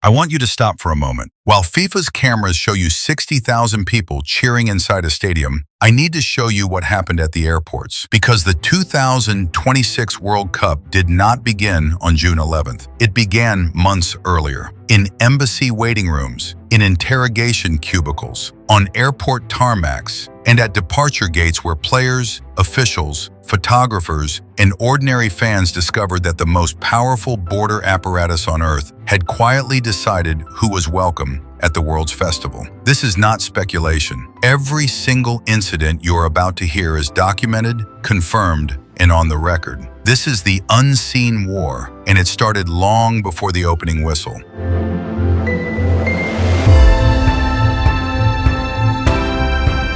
I want you to stop for a moment. While FIFA's cameras show you 60,000 people cheering inside a stadium, I need to show you what happened at the airports. Because the 2026 World Cup did not begin on June 11th. It began months earlier. In embassy waiting rooms, in interrogation cubicles, on airport tarmacs, and at departure gates where players, officials, photographers, and ordinary fans discovered that the most powerful border apparatus on Earth had quietly decided who was welcome at the world's festival. This is not speculation. Every single incident you're about to hear is documented, confirmed, and on the record. This is the unseen war, and it started long before the opening whistle.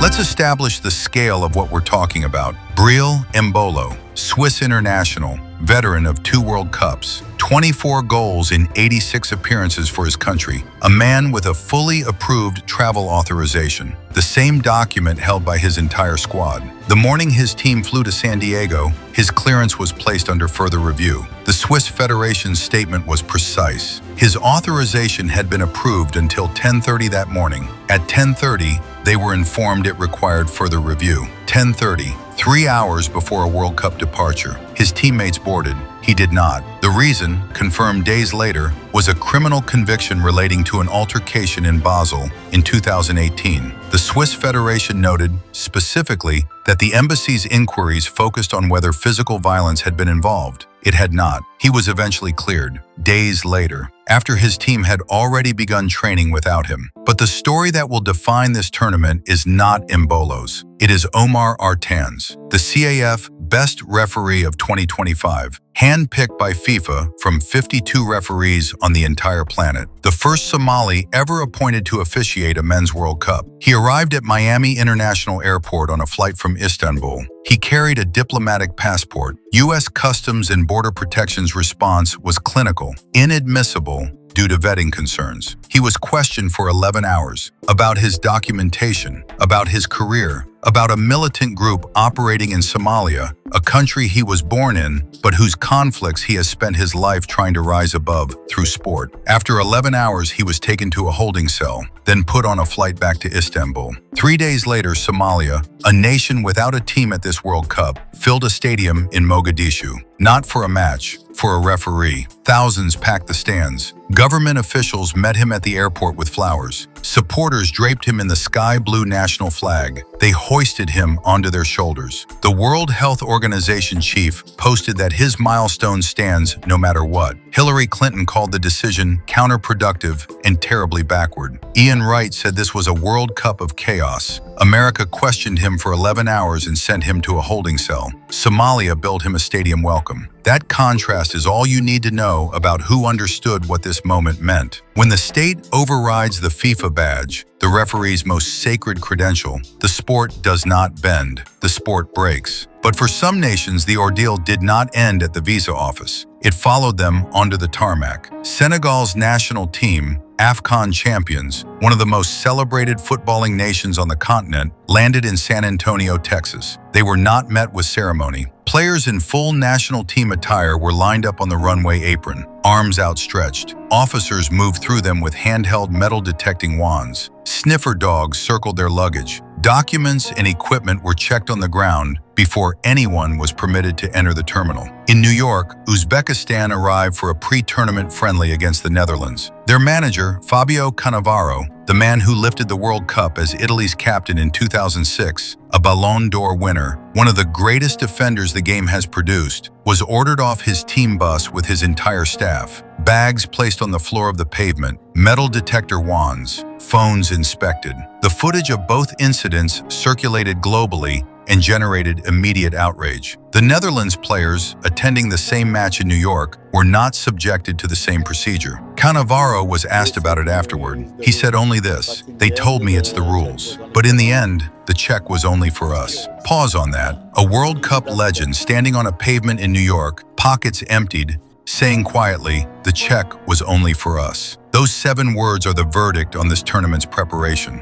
Let's establish the scale of what we're talking about. Breel Embolo, Swiss international, veteran of 2 World Cups, 24 goals in 86 appearances for his country, a man with a fully approved travel authorization, the same document held by his entire squad. The morning his team flew to San Diego, his clearance was placed under further review. The Swiss Federation's statement was precise. His authorization had been approved until 10:30 that morning. At 10:30, they were informed it required further review. 10:30, 3 hours before a World Cup departure. His teammates boarded. He did not. The reason, confirmed days later, was a criminal conviction relating to an altercation in Basel in 2018. The Swiss Federation noted, specifically, that the embassy's inquiries focused on whether physical violence had been involved. It had not. He was eventually cleared, days later, after his team had already begun training without him. But the story that will define this tournament is not Embolo's. It is Omar Artan's, the CAF Best Referee of 2025, handpicked by FIFA from 52 referees on the entire planet. The first Somali ever appointed to officiate a men's World Cup. He arrived at Miami International Airport on a flight from Istanbul. He carried a diplomatic passport. U.S. Customs and Border Protection's response was clinical, inadmissible, due to vetting concerns. He was questioned for 11 hours about his documentation, about his career, about a militant group operating in Somalia, a country he was born in, but whose conflicts he has spent his life trying to rise above through sport. After 11 hours, he was taken to a holding cell, then put on a flight back to Istanbul. 3 days later, Somalia, a nation without a team at this World Cup, filled a stadium in Mogadishu. Not for a match, for a referee. Thousands packed the stands. Government officials met him at the airport with flowers. Supporters draped him in the sky blue national flag. They hoisted him onto their shoulders. The World Health Organization chief posted that his milestone stands no matter what. Hillary Clinton called the decision counterproductive and terribly backward. Ian Wright said this was a World Cup of chaos. America questioned him for 11 hours and sent him to a holding cell. Somalia built him a stadium welcome. That contrast is all you need to know about who understood what this moment meant. When the state overrides the FIFA badge, the referee's most sacred credential, the sport does not bend, the sport breaks. But for some nations, the ordeal did not end at the visa office. It followed them onto the tarmac. Senegal's national team, AFCON champions, one of the most celebrated footballing nations on the continent, landed in San Antonio, Texas. They were not met with ceremony. Players in full national team attire were lined up on the runway apron, arms outstretched. Officers moved through them with handheld metal-detecting wands. Sniffer dogs circled their luggage. Documents and equipment were checked on the ground before anyone was permitted to enter the terminal. In New York, Uzbekistan arrived for a pre-tournament friendly against the Netherlands. Their manager, Fabio Cannavaro, the man who lifted the World Cup as Italy's captain in 2006, a Ballon d'Or winner, one of the greatest defenders the game has produced, was ordered off his team bus with his entire staff. Bags placed on the floor of the pavement, metal detector wands, phones inspected. The footage of both incidents circulated globally and generated immediate outrage. The Netherlands players, attending the same match in New York, were not subjected to the same procedure. Cannavaro was asked about it afterward. He said only this: "They told me it's the rules. But in the end, the check was only for us." Pause on that. A World Cup legend standing on a pavement in New York, pockets emptied, saying quietly, "The check was only for us." Those 7 words are the verdict on this tournament's preparation.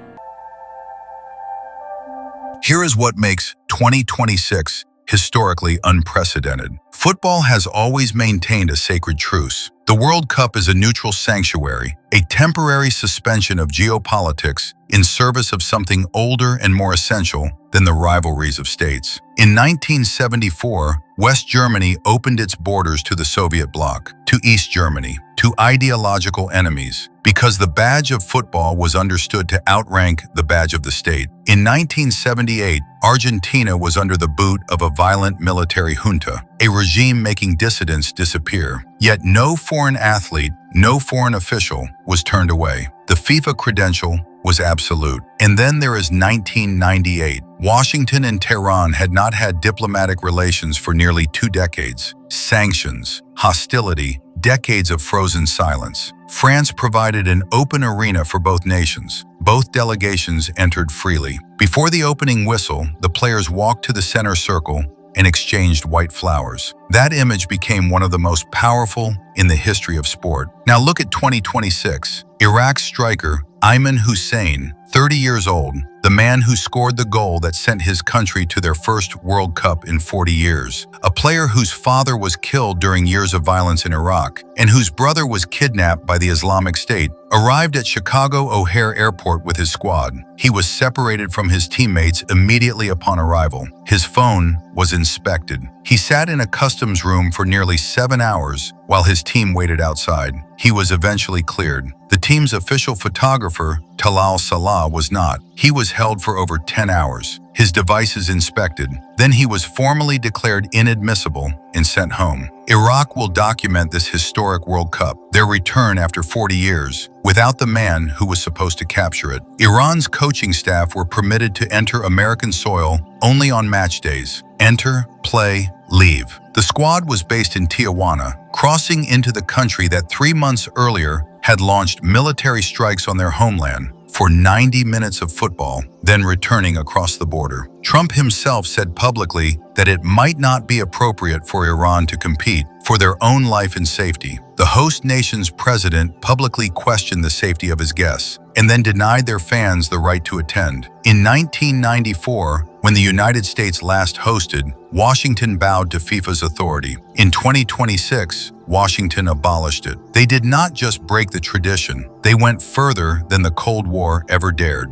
Here is what makes 2026 historically unprecedented. Football has always maintained a sacred truce. The World Cup is a neutral sanctuary, a temporary suspension of geopolitics in service of something older and more essential than the rivalries of states. In 1974, West Germany opened its borders to the Soviet bloc, to East Germany, to ideological enemies, because the badge of football was understood to outrank the badge of the state. In 1978, Argentina was under the boot of a violent military junta, a regime making dissidents disappear. Yet no foreign athlete, no foreign official was turned away. The FIFA credential was absolute. And then there is 1998. Washington and Tehran had not had diplomatic relations for nearly 2 decades. Sanctions, hostility, decades of frozen silence. France provided an open arena for both nations. Both delegations entered freely. Before the opening whistle, the players walked to the center circle and exchanged white flowers. That image became one of the most powerful in the history of sport. Now look at 2026. Iraq's striker, Aymen Hussein, 30 years old, the man who scored the goal that sent his country to their first World Cup in 40 years. A player whose father was killed during years of violence in Iraq and whose brother was kidnapped by the Islamic State, arrived at Chicago O'Hare Airport with his squad. He was separated from his teammates immediately upon arrival. His phone was inspected. He sat in a customs room for nearly 7 hours while his team waited outside. He was eventually cleared. The team's official photographer, Talal Salah, was not. He was held for over 10 hours. His devices inspected. Then he was formally declared inadmissible and sent home. Iraq will document this historic World Cup, their return after 40 years, without the man who was supposed to capture it. Iran's coaching staff were permitted to enter American soil only on match days. Enter, play, leave. The squad was based in Tijuana, crossing into the country that 3 months earlier had launched military strikes on their homeland for 90 minutes of football, then returning across the border. Trump himself said publicly that it might not be appropriate for Iran to compete for their own life and safety. The host nation's president publicly questioned the safety of his guests and then denied their fans the right to attend. In 1994, when the United States last hosted, Washington bowed to FIFA's authority. In 2026, Washington abolished it. They did not just break the tradition, they went further than the Cold War ever dared.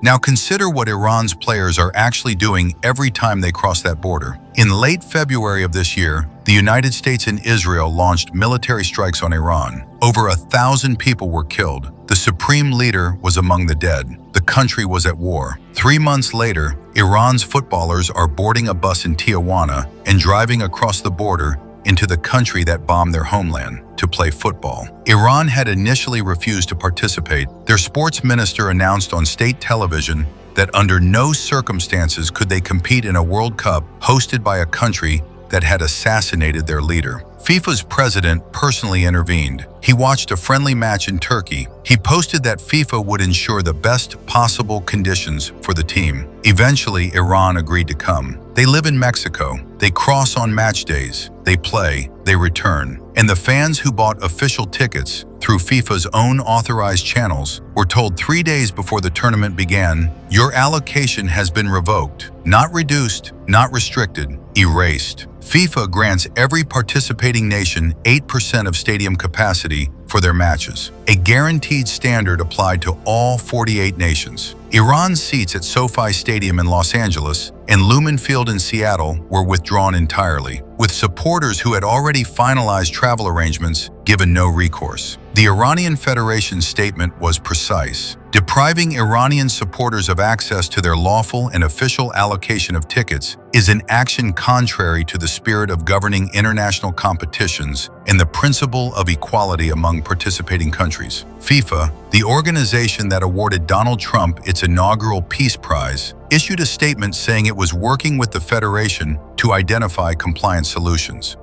Now consider what Iran's players are actually doing every time they cross that border. In late February of this year, the United States and Israel launched military strikes on Iran. Over 1,000 people were killed. The supreme leader was among the dead. The country was at war. 3 months later, Iran's footballers are boarding a bus in Tijuana and driving across the border into the country that bombed their homeland to play football. Iran had initially refused to participate. Their sports minister announced on state television that under no circumstances could they compete in a World Cup hosted by a country that had assassinated their leader. FIFA's president personally intervened. He watched a friendly match in Turkey. He posted that FIFA would ensure the best possible conditions for the team. Eventually, Iran agreed to come. They live in Mexico. They cross on match days. They play. They return. And the fans who bought official tickets through FIFA's own authorized channels were told 3 days before the tournament began, "Your allocation has been revoked, not reduced, not restricted, erased." FIFA grants every participating nation 8% of stadium capacity for their matches, a guaranteed standard applied to all 48 nations. Iran's seats at SoFi Stadium in Los Angeles and Lumen Field in Seattle were withdrawn entirely, with supporters who had already finalized travel arrangements given no recourse. The Iranian Federation's statement was precise. Depriving Iranian supporters of access to their lawful and official allocation of tickets is an action contrary to the spirit of governing international competitions and the principle of equality among participating countries. FIFA, the organization that awarded Donald Trump its inaugural Peace Prize, issued a statement saying it was working with the Federation to identify compliance solutions.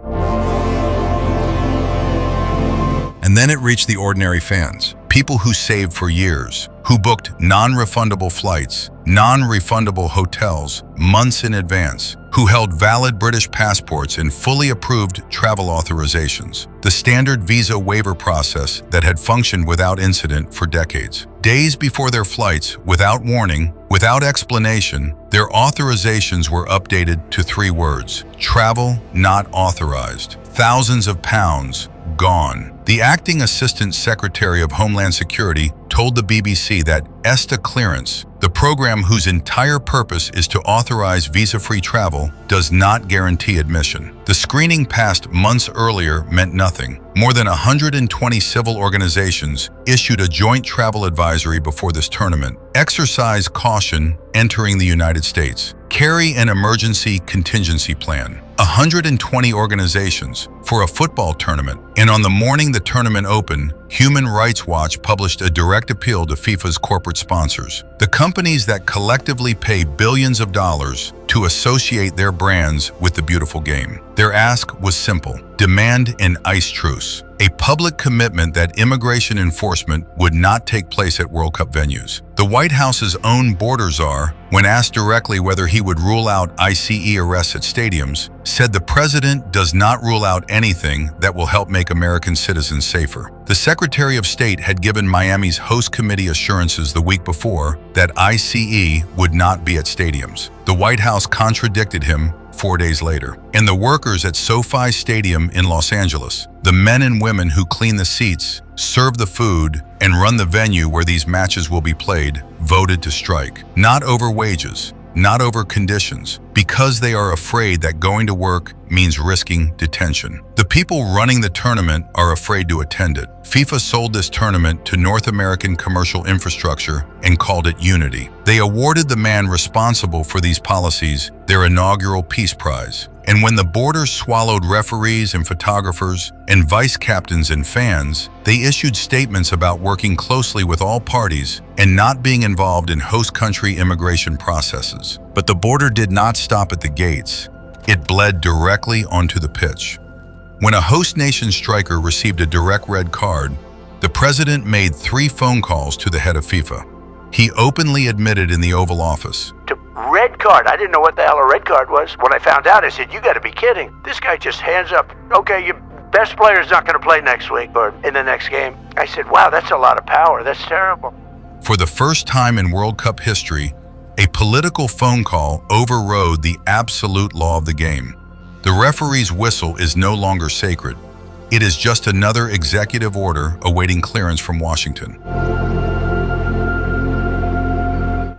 And then it reached the ordinary fans, people who saved for years, who booked non-refundable flights, non-refundable hotels months in advance, who held valid British passports and fully approved travel authorizations, the standard visa waiver process that had functioned without incident for decades. Days before their flights, without warning, Without explanation, their authorizations were updated to 3 words: travel not authorized. Thousands of pounds gone. The acting Assistant Secretary of Homeland Security told the BBC that ESTA clearance, the program whose entire purpose is to authorize visa-free travel, does not guarantee admission. The screening passed months earlier meant nothing. More than 120 civil organizations issued a joint travel advisory before this tournament. Exercise caution entering the United States. Carry an emergency contingency plan. 120 organizations for a football tournament. And on the morning the tournament opened, Human Rights Watch published a direct appeal to FIFA's corporate sponsors, the companies that collectively pay billions of dollars to associate their brands with the beautiful game. Their ask was simple: demand an ice truce, a public commitment that immigration enforcement would not take place at World Cup venues. The White House's own border czar, when asked directly whether he would rule out ICE arrests at stadiums, said the president does not rule out anything that will help make American citizens safer. The Secretary of State had given Miami's host committee assurances the week before that ICE would not be at stadiums. The White House contradicted him 4 days later. And the workers at SoFi Stadium in Los Angeles, the men and women who clean the seats, serve the food, and run the venue where these matches will be played, voted to strike. Not over wages, not over conditions, because they are afraid that going to work means risking detention. The people running the tournament are afraid to attend it. FIFA sold this tournament to North American commercial infrastructure and called it Unity. They awarded the man responsible for these policies their inaugural Peace Prize. And when the border swallowed referees and photographers and vice captains and fans, they issued statements about working closely with all parties and not being involved in host country immigration processes. But the border did not stop at the gates. It bled directly onto the pitch. When a host nation striker received a direct red card, the president made 3 phone calls to the head of FIFA. He openly admitted in the Oval Office, red card. I didn't know what the hell a red card was. When I found out, I said, you got to be kidding. This guy just hands up, okay, your best player's not going to play next week or in the next game. I said, wow, that's a lot of power. That's terrible. For the first time in World Cup history, a political phone call overrode the absolute law of the game. The referee's whistle is no longer sacred. It is just another executive order awaiting clearance from Washington.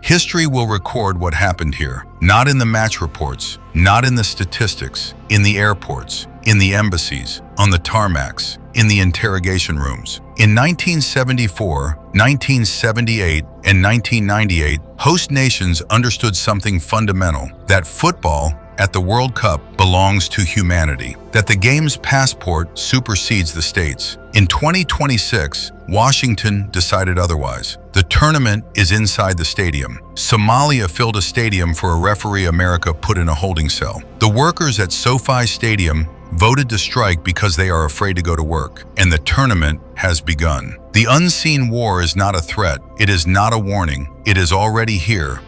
History will record what happened here, not in the match reports, not in the statistics, in the airports, in the embassies, on the tarmacs, in the interrogation rooms. In 1974, 1978, and 1998, host nations understood something fundamental: that football at the World Cup belongs to humanity, that the game's passport supersedes the states. In 2026, Washington decided otherwise. The tournament is inside the stadium. Somalia filled a stadium for a referee America put in a holding cell. The workers at SoFi Stadium voted to strike because they are afraid to go to work, and the tournament has begun. The unseen war is not a threat. It is not a warning. It is already here.